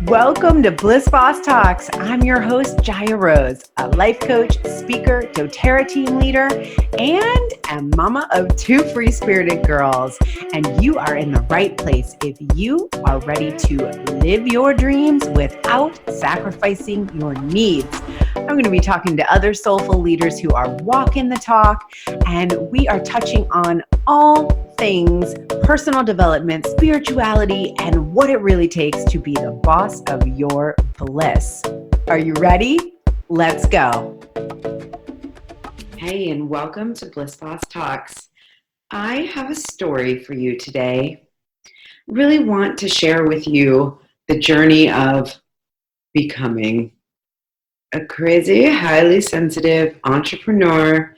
Welcome to Bliss Boss Talks. I'm your host, Jaya Rose, a life coach, speaker, doTERRA team leader, and a mama of two free-spirited girls. And you are in the right place if you are ready to live your dreams without sacrificing your needs. I'm going to be talking to other soulful leaders who are walking the talk, and we are touching on all things personal development, spirituality, and what it really takes to be the boss of your bliss. Are you ready? Let's go. Hey, and welcome to Bliss Boss Talks. I have a story for you today. Really want to share with you the journey of becoming a crazy, highly sensitive entrepreneur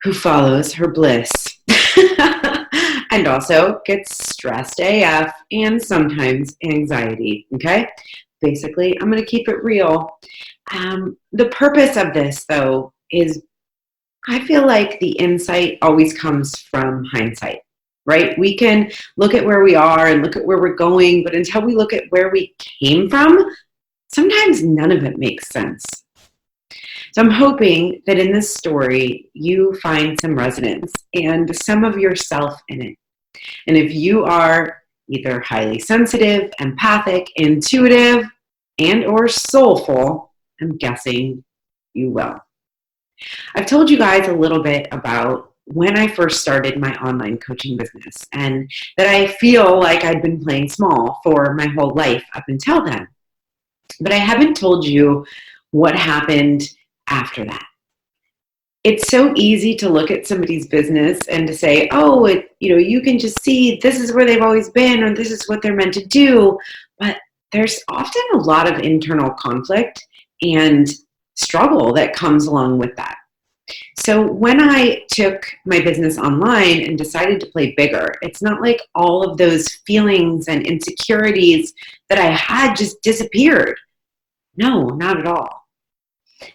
who follows her bliss. And also gets stressed AF and sometimes anxiety, okay? Basically, I'm going to keep it real. The purpose of this, though, is I feel like the insight always comes from hindsight, right? We can look at where we are and look at where we're going, but until we look at where we came from, sometimes none of it makes sense. So I'm hoping that in this story, you find some resonance and some of yourself in it. And if you are either highly sensitive, empathic, intuitive, and or soulful, I'm guessing you will. I've told you guys a little bit about when I first started my online coaching business and that I feel like I'd been playing small for my whole life up until then. But I haven't told you what happened after that. It's so easy to look at somebody's business and to say, oh, you can just see this is where they've always been or this is what they're meant to do. But there's often a lot of internal conflict and struggle that comes along with that. So when I took my business online and decided to play bigger, it's not like all of those feelings and insecurities that I had just disappeared. No, not at all.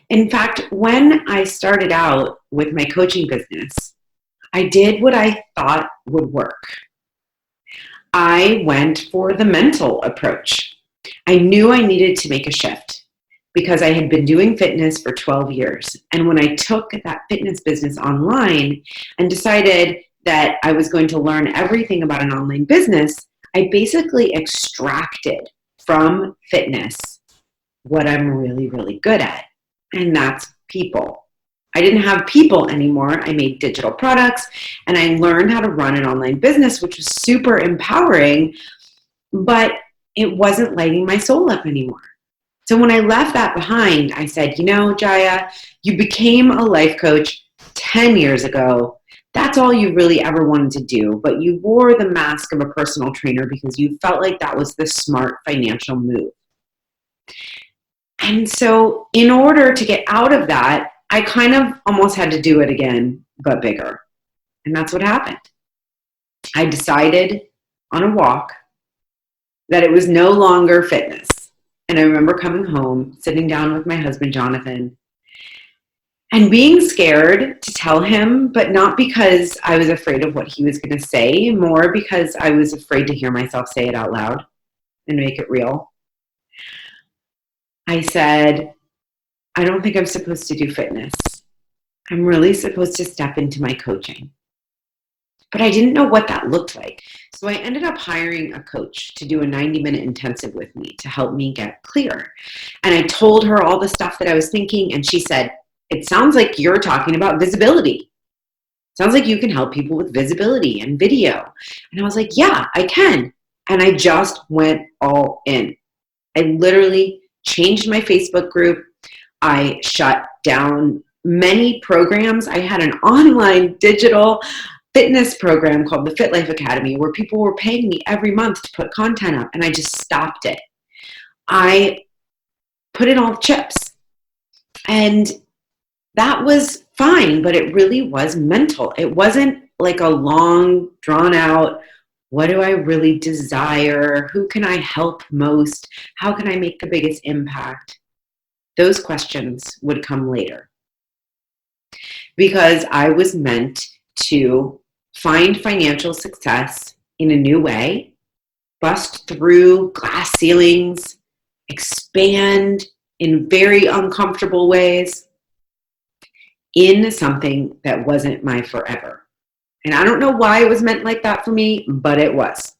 In fact, when I started out with my coaching business, I did what I thought would work. I went for the mental approach. I knew I needed to make a shift because I had been doing fitness for 12 years. And when I took that fitness business online and decided that I was going to learn everything about an online business, I basically extracted from fitness what I'm really, really good at. And that's people. I didn't have people anymore. I made digital products and I learned how to run an online business, which was super empowering, but it wasn't lighting my soul up anymore. So when I left that behind, I said, Jaya, you became a life coach 10 years ago. That's all you really ever wanted to do, but you wore the mask of a personal trainer because you felt like that was the smart financial move. And so in order to get out of that, I kind of almost had to do it again, but bigger. And that's what happened. I decided on a walk that it was no longer fitness. And I remember coming home, sitting down with my husband, Jonathan, and being scared to tell him, but not because I was afraid of what he was going to say, more because I was afraid to hear myself say it out loud and make it real. I said, I don't think I'm supposed to do fitness. I'm really supposed to step into my coaching. But I didn't know what that looked like. So I ended up hiring a coach to do a 90-minute intensive with me to help me get clear. And I told her all the stuff that I was thinking, and she said, it sounds like you're talking about visibility. Sounds like you can help people with visibility and video. And I was like, yeah, I can. And I just went all in. I literally changed my Facebook group. I shut down many programs. I had an online digital fitness program called the Fit Life Academy where people were paying me every month to put content up, and I just stopped it. I put in all the chips, and that was fine, but it really was mental. It wasn't like a long, drawn out, what do I really desire? Who can I help most? How can I make the biggest impact? Those questions would come later. Because I was meant to find financial success in a new way, bust through glass ceilings, expand in very uncomfortable ways in something that wasn't my forever. And I don't know why it was meant like that for me, but it was.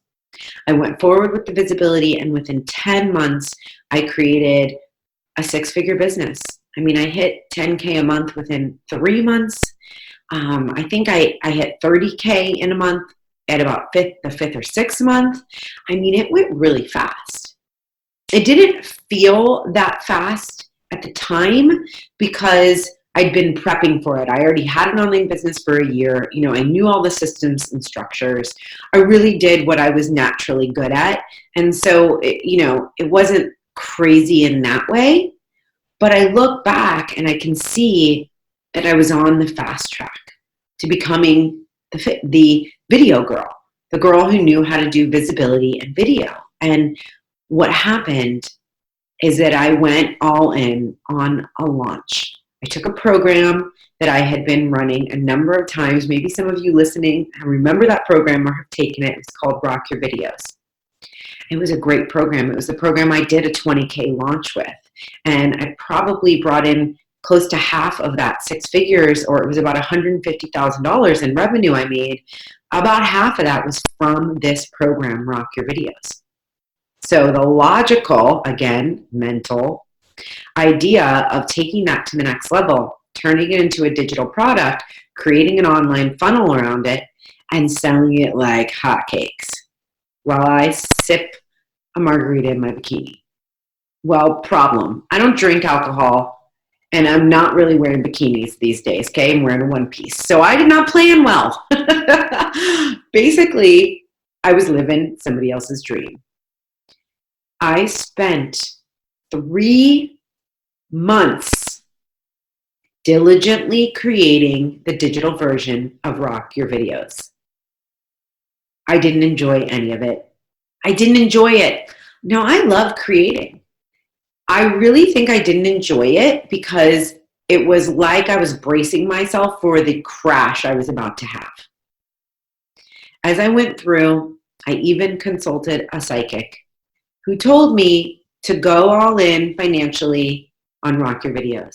I went forward with the visibility, and within 10 months, I created a 6-figure business. I mean, I hit 10K a month within 3 months. I think I hit 30K in a month at about the fifth or sixth month. I mean, it went really fast. It didn't feel that fast at the time because I'd been prepping for it. I already had an online business for a year. You know, I knew all the systems and structures. I really did what I was naturally good at. And so, it wasn't crazy in that way. But I look back and I can see that I was on the fast track to becoming the video girl, the girl who knew how to do visibility and video. And what happened is that I went all in on a launch. I took a program that I had been running a number of times. Maybe some of you listening remember that program or have taken it. It's called Rock Your Videos. It was a great program. It was the program I did a 20K launch with. And I probably brought in close to half of that 6 figures, or it was about $150,000 in revenue I made. About half of that was from this program, Rock Your Videos. So the logical, again, mental idea of taking that to the next level, turning it into a digital product, creating an online funnel around it, and selling it like hotcakes while I sip a margarita in my bikini. Well, problem. I don't drink alcohol, and I'm not really wearing bikinis these days, okay? I'm wearing a one piece. So I did not plan well. Basically, I was living somebody else's dream. I spent 3 months diligently creating the digital version of Rock Your Videos. I didn't enjoy any of it. I didn't enjoy it. No, I love creating. I really think I didn't enjoy it because it was like I was bracing myself for the crash I was about to have. As I went through, I even consulted a psychic who told me to go all in financially on Rock Your Videos.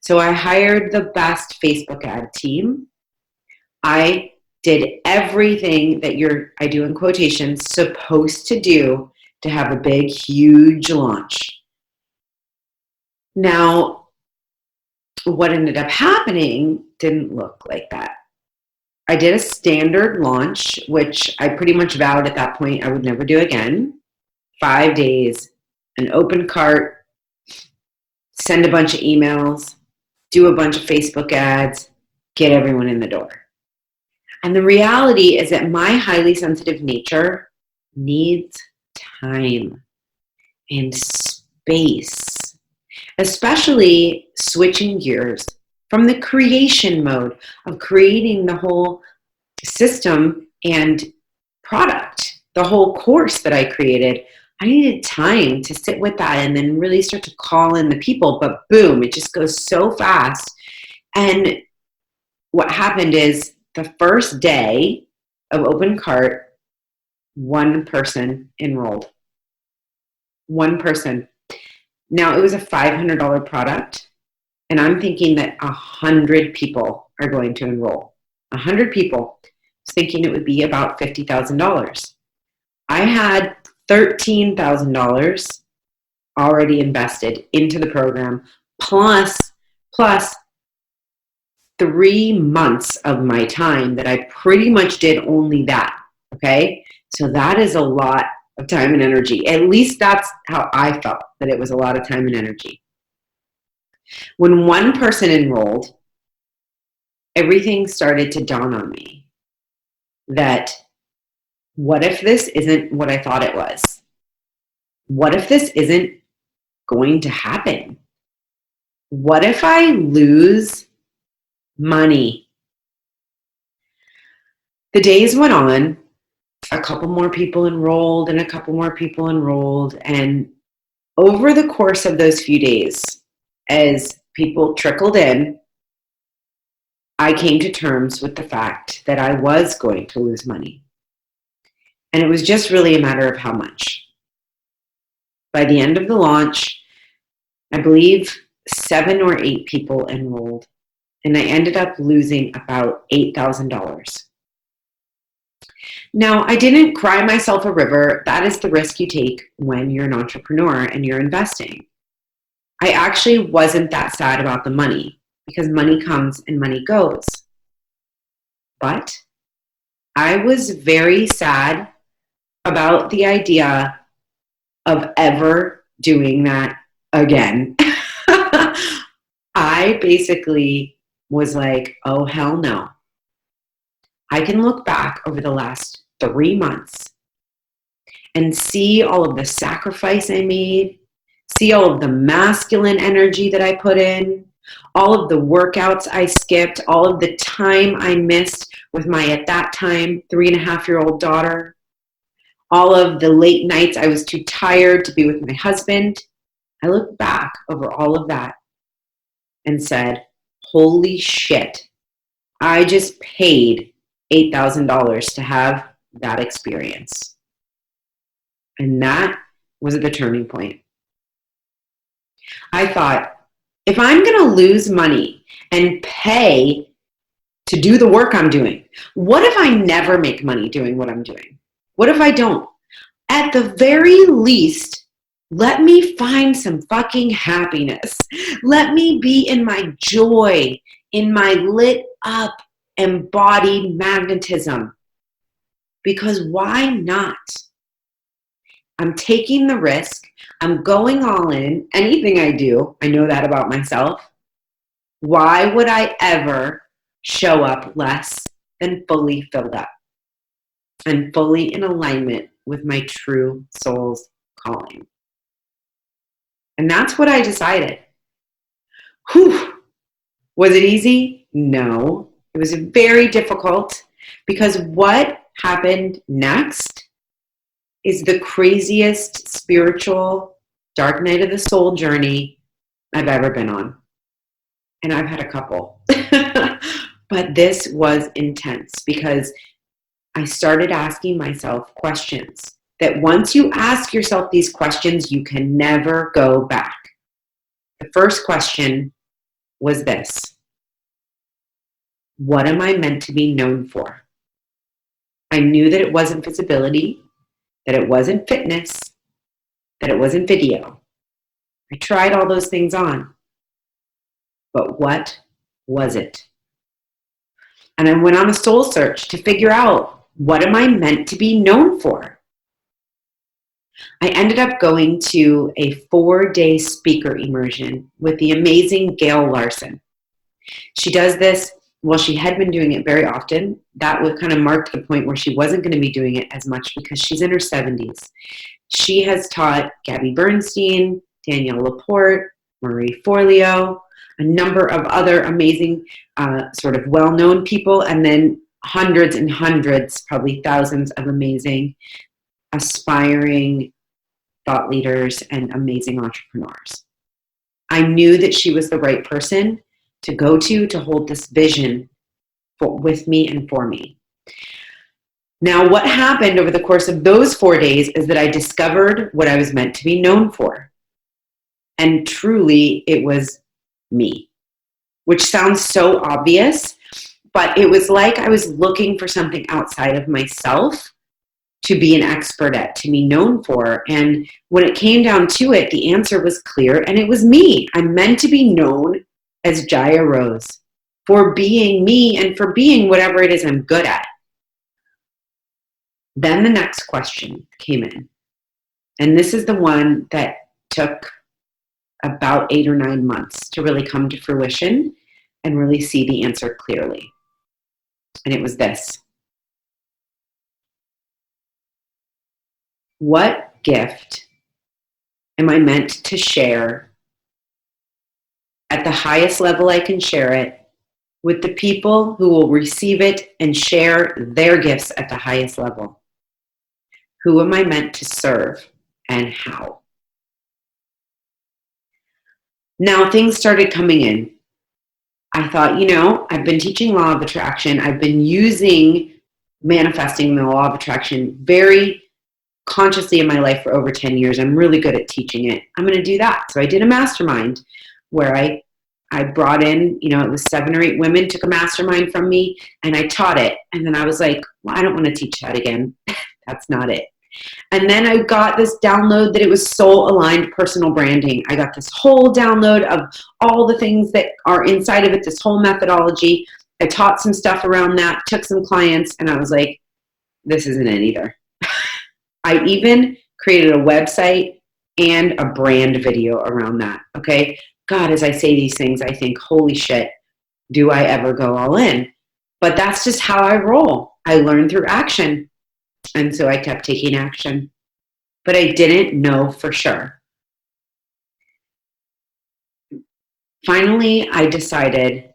So I hired the best Facebook ad team. I did everything that I do in quotations, supposed to do to have a big, huge launch. Now, what ended up happening didn't look like that. I did a standard launch, which I pretty much vowed at that point I would never do again. 5 days, an open cart, send a bunch of emails, do a bunch of Facebook ads, get everyone in the door. And the reality is that my highly sensitive nature needs time and space, especially switching gears from the creation mode of creating the whole system and product, the whole course that I created. I needed time to sit with that and then really start to call in the people, but boom, it just goes so fast. And what happened is the first day of open cart, one person enrolled. One person. Now, it was a $500 product, and I'm thinking that 100 people are going to enroll. 100 people. I was thinking it would be about $50,000. I had $13,000 already invested into the program, plus 3 months of my time that I pretty much did only that, okay? So that is a lot of time and energy. At least that's how I felt, that it was a lot of time and energy. When one person enrolled, everything started to dawn on me that what if this isn't what I thought it was? What if this isn't going to happen? What if I lose money? The days went on. A couple more people enrolled and a couple more people enrolled. And over the course of those few days, as people trickled in, I came to terms with the fact that I was going to lose money. And it was just really a matter of how much. By the end of the launch, I believe 7 or 8 people enrolled, and I ended up losing about $8,000. Now, I didn't cry myself a river. That is the risk you take when you're an entrepreneur and you're investing. I actually wasn't that sad about the money because money comes and money goes. But I was very sad about the idea of ever doing that again. I basically was like, oh, hell no. I can look back over the last 3 months and see all of the sacrifice I made, see all of the masculine energy that I put in, all of the workouts I skipped, all of the time I missed with my, at that time, 3.5-year-old daughter, all of the late nights I was too tired to be with my husband. I look back over all of that and said, holy shit, I just paid $8,000 to have that experience. And that was the turning point. I thought, if I'm going to lose money and pay to do the work I'm doing, what if I never make money doing what I'm doing? What if I don't? At the very least, let me find some fucking happiness. Let me be in my joy, in my lit up, embodied magnetism. Because why not? I'm taking the risk. I'm going all in. Anything I do, I know that about myself. Why would I ever show up less than fully filled up and fully in alignment with my true soul's calling? And that's what I decided. Whew. Was it easy? No. It was very difficult because what happened next is the craziest spiritual dark night of the soul journey I've ever been on. And I've had a couple. But this was intense because I started asking myself questions that once you ask yourself these questions, you can never go back. The first question was this: what am I meant to be known for? I knew that it wasn't visibility, that it wasn't fitness, that it wasn't video. I tried all those things on. But what was it? And I went on a soul search to figure out, what am I meant to be known for? I ended up going to a 4-day speaker immersion with the amazing Gail Larson. She does this, well, she had been doing it very often. That would kind of mark the point where she wasn't going to be doing it as much because she's in her 70s. She has taught Gabby Bernstein, Danielle Laporte, Marie Forleo, a number of other amazing sort of well-known people, and then hundreds and hundreds, probably thousands of amazing, aspiring thought leaders and amazing entrepreneurs. I knew that she was the right person to go to hold this vision with me and for me. Now, what happened over the course of those 4 days is that I discovered what I was meant to be known for. And truly, it was me, which sounds so obvious, but it was like I was looking for something outside of myself to be an expert at, to be known for. And when it came down to it, the answer was clear, and it was me. I'm meant to be known as Jaya Rose for being me and for being whatever it is I'm good at. Then the next question came in, and this is the one that took about 8 or 9 months to really come to fruition and really see the answer clearly. And it was this: what gift am I meant to share at the highest level I can share it with the people who will receive it and share their gifts at the highest level? Who am I meant to serve and how? Now things started coming in. I thought, I've been teaching law of attraction. I've been using manifesting the law of attraction very consciously in my life for over 10 years. I'm really good at teaching it. I'm going to do that. So I did a mastermind where I brought in, it was 7 or 8 women, took a mastermind from me, and I taught it. And then I was like, well, I don't want to teach that again. That's not it. And then I got this download that it was soul-aligned personal branding. I got this whole download of all the things that are inside of it, this whole methodology. I taught some stuff around that, took some clients, and I was like, this isn't it either. I even created a website and a brand video around that, okay? God, as I say these things, I think, holy shit, do I ever go all in? But that's just how I roll. I learn through action. And so I kept taking action. But I didn't know for sure. Finally, I decided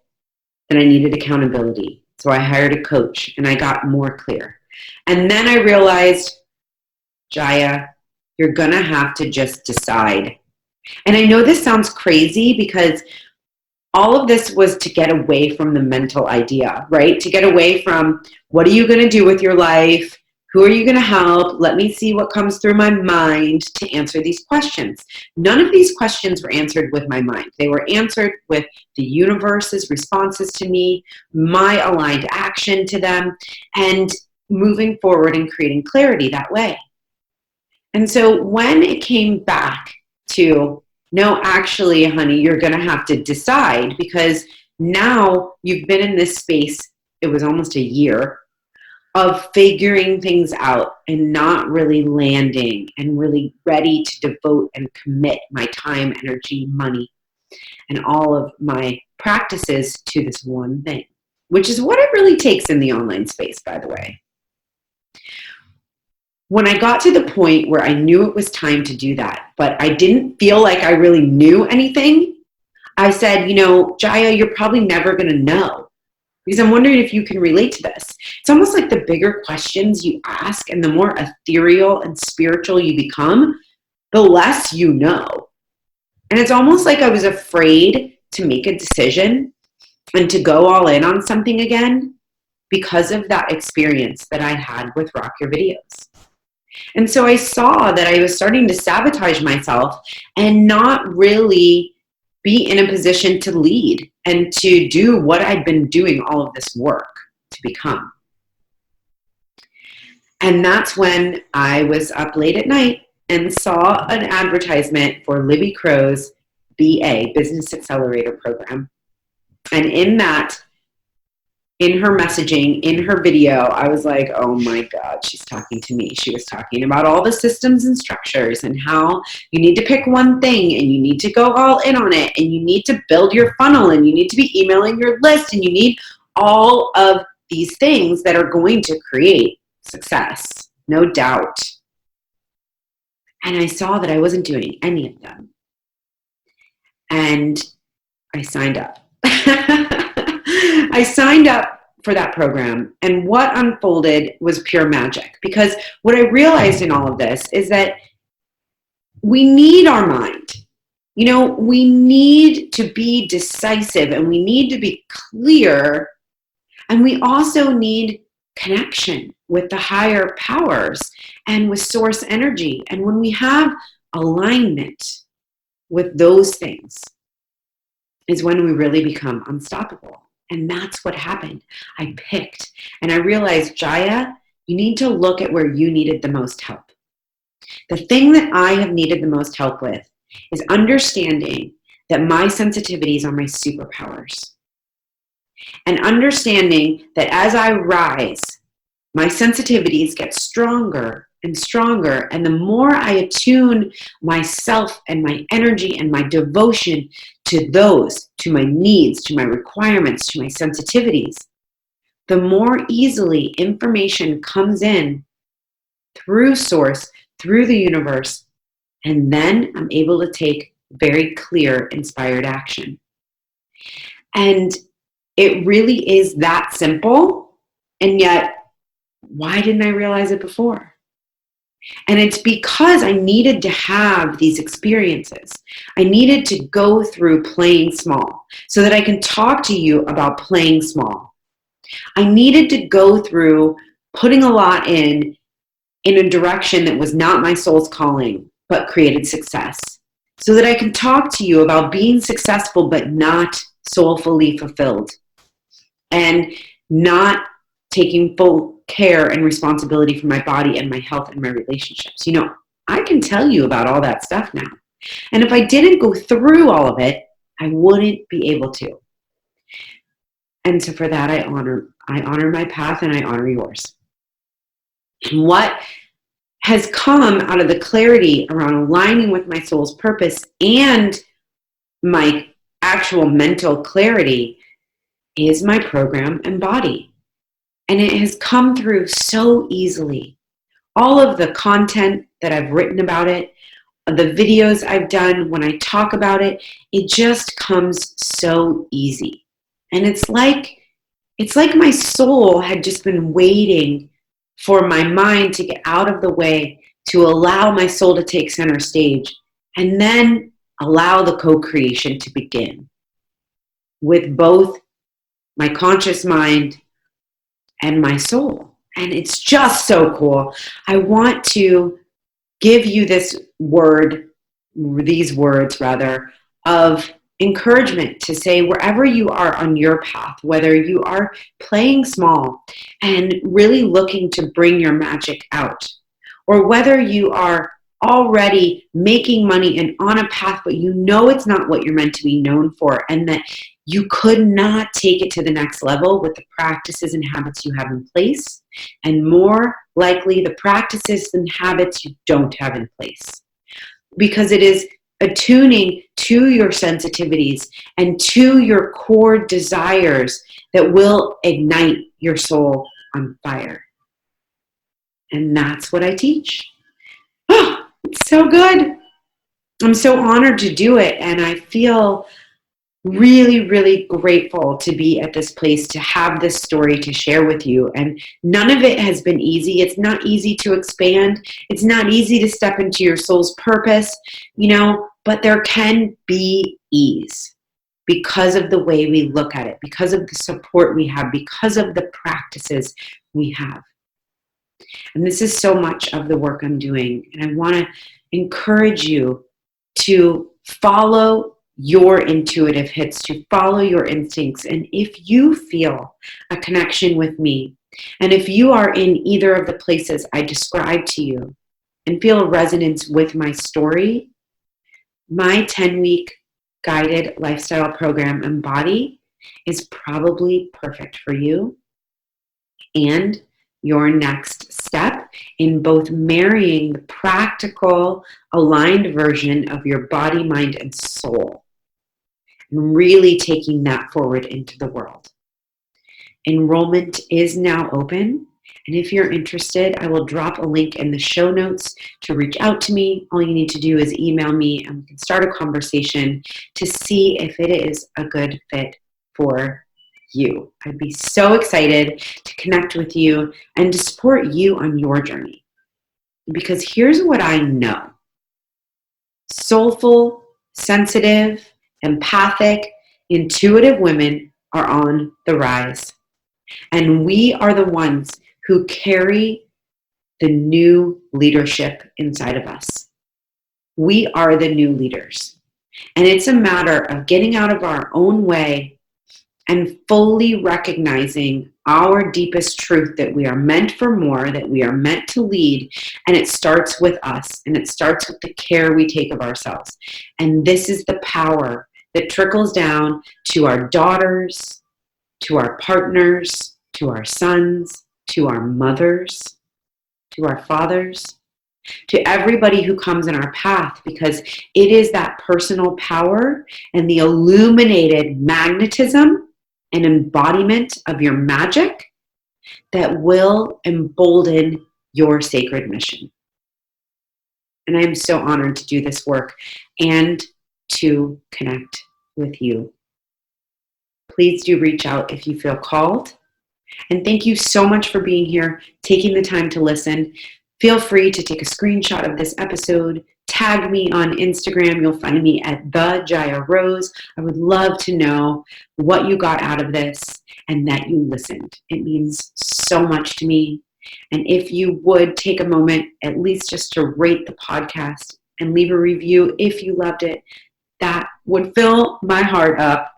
that I needed accountability. So I hired a coach and I got more clear. And then I realized, Jaya, you're going to have to just decide. And I know this sounds crazy because all of this was to get away from the mental idea, right? To get away from what are you going to do with your life? Who are you going to help? Let me see what comes through my mind to answer these questions. None of these questions were answered with my mind. They were answered with the universe's responses to me, my aligned action to them, and moving forward and creating clarity that way. And so when it came back to, no, actually, honey, you're going to have to decide because now you've been in this space, it was almost a year, of figuring things out and not really landing and really ready to devote and commit my time, energy, money, and all of my practices to this one thing, which is what it really takes in the online space, by the way. When I got to the point where I knew it was time to do that, but I didn't feel like I really knew anything, I said, Jaya, you're probably never going to know. Because I'm wondering if you can relate to this. It's almost like the bigger questions you ask and the more ethereal and spiritual you become, the less you know. And it's almost like I was afraid to make a decision and to go all in on something again because of that experience that I had with Rock Your Videos. And so I saw that I was starting to sabotage myself and not really be in a position to lead and to do what I'd been doing all of this work to become. And that's when I was up late at night and saw an advertisement for Libby Crow's BA, Business Accelerator Program. And in her messaging, in her video, I was like, oh my God, she's talking to me. She was talking about all the systems and structures and how you need to pick one thing and you need to go all in on it and you need to build your funnel and you need to be emailing your list and you need all of these things that are going to create success, no doubt. And I saw that I wasn't doing any of them. And I signed up. I signed up for that program, and what unfolded was pure magic. Because what I realized in all of this is that we need our mind. We need to be decisive, and we need to be clear, and we also need connection with the higher powers and with source energy. And when we have alignment with those things is when we really become unstoppable. And that's what happened. I picked and I realized, Jaya, you need to look at where you needed the most help. The thing that I have needed the most help with is understanding that my sensitivities are my superpowers. And understanding that as I rise, my sensitivities get stronger and stronger. And the more I attune myself and my energy and my devotion to those, to my needs, to my requirements, to my sensitivities, the more easily information comes in through source, through the universe, and then I'm able to take very clear, inspired action. And it really is that simple, and yet, why didn't I realize it before? And it's because I needed to have these experiences. I needed to go through playing small so that I can talk to you about playing small. I needed to go through putting a lot in in a direction that was not my soul's calling, but created success. So that I can talk to you about being successful, but not soulfully fulfilled, and not taking full care and responsibility for my body and my health and my relationships. You know, I can tell you about all that stuff now. And if I didn't go through all of it, I wouldn't be able to. And so for that, I honor my path, and I honor yours. And what has come out of the clarity around aligning with my soul's purpose and my actual mental clarity is my program, Embody. And it has come through so easily. All of the content that I've written about it, the videos I've done, when I talk about it, it just comes so easy. And it's like my soul had just been waiting for my mind to get out of the way, to allow my soul to take center stage, and then allow the co-creation to begin with both my conscious mind and my soul. And it's just so cool. I want to give you these words of encouragement to say, wherever you are on your path, whether you are playing small and really looking to bring your magic out, or whether you are already making money and on a path, but you know it's not what you're meant to be known for, and that you could not take it to the next level with the practices and habits you have in place, and more likely the practices and habits you don't have in place. Because it is attuning to your sensitivities and to your core desires that will ignite your soul on fire. And that's what I teach. Oh, it's so good. I'm so honored to do it, and I feel really, really grateful to be at this place, to have this story to share with you. And none of it has been easy. It's not easy to expand. It's not easy to step into your soul's purpose, but there can be ease because of the way we look at it, because of the support we have, because of the practices we have. And this is so much of the work I'm doing. And I want to encourage you to follow your intuitive hits, to follow your instincts. And if you feel a connection with me, and if you are in either of the places I described to you and feel a resonance with my story, my 10-week guided lifestyle program, Embody, is probably perfect for you and your next step in both marrying the practical, aligned version of your body, mind, and soul, and really taking that forward into the world. Enrollment is now open, and if you're interested, I will drop a link in the show notes to reach out to me. All you need to do is email me, and we can start a conversation to see if it is a good fit for you. I'd be so excited to connect with you and to support you on your journey. Because here's what I know. Soulful, sensitive, empathic, intuitive women are on the rise. And we are the ones who carry the new leadership inside of us. We are the new leaders. And it's a matter of getting out of our own way and fully recognizing our deepest truth, that we are meant for more, that we are meant to lead, and it starts with us, and it starts with the care we take of ourselves. And this is the power that trickles down to our daughters, to our partners, to our sons, to our mothers, to our fathers, to everybody who comes in our path, because it is that personal power and the illuminated magnetism and embodiment of your magic that will embolden your sacred mission. And I am so honored to do this work and to connect with you. Please do reach out if you feel called. And thank you so much for being here, taking the time to listen. Feel free to take a screenshot of this episode, tag me on Instagram. You'll find me at the Jaya Rose. I would love to know what you got out of this and that you listened. It means so much to me. And if you would take a moment, at least just to rate the podcast and leave a review if you loved it, that would fill my heart up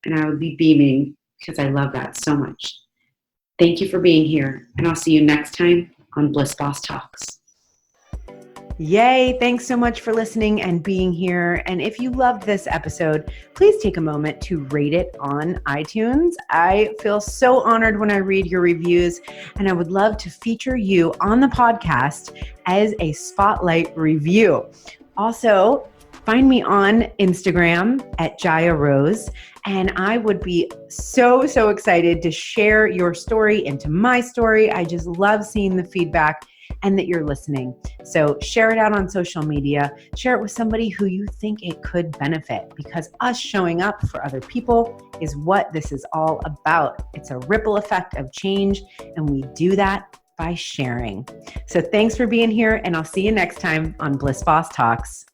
and I would be beaming because I love that so much. Thank you for being here, and I'll see you next time on Bliss Boss Talks. Yay! Thanks so much for listening and being here. And if you loved this episode, please take a moment to rate it on iTunes. I feel so honored when I read your reviews, and I would love to feature you on the podcast as a spotlight review. Also, find me on Instagram at Jaya Rose, and I would be so excited to share your story into my story. I just love seeing the feedback and that you're listening. So share it out on social media. Share it with somebody who you think it could benefit, because us showing up for other people is what this is all about. It's a ripple effect of change, and we do that by sharing. So thanks for being here, and I'll see you next time on Bliss Boss Talks.